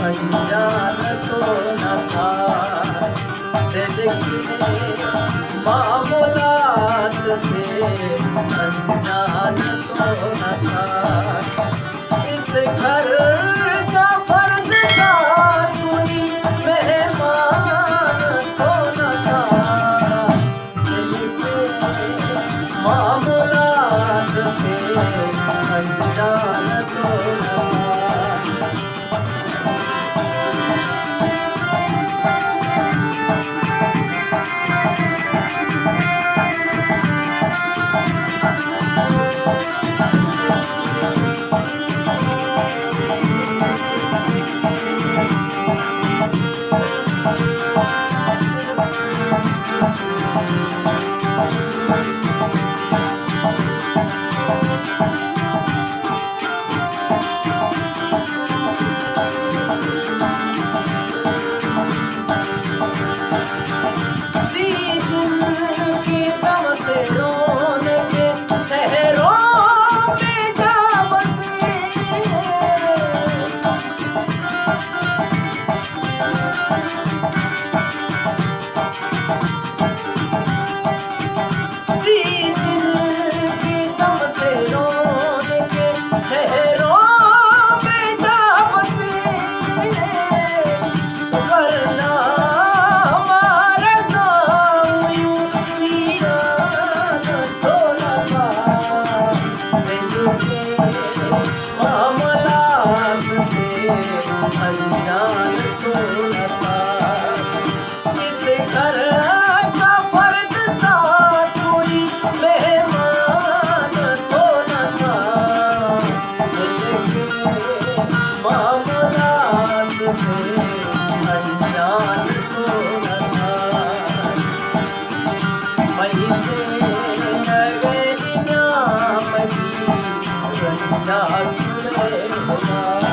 अनजान तो न था, दिल के मामूलात से अनजान तो न था। इस घर का फर्ज था कोई मेहमान तो न था, दिल के मामूलात से अनजान तो न था। अनजान तो न था, इस घर का फर्ज था कोई मेहमान तो न था, दिल के मामलात से अनजान तो न था। मई से नगरियाँ मची रंजा चुरे हुआ,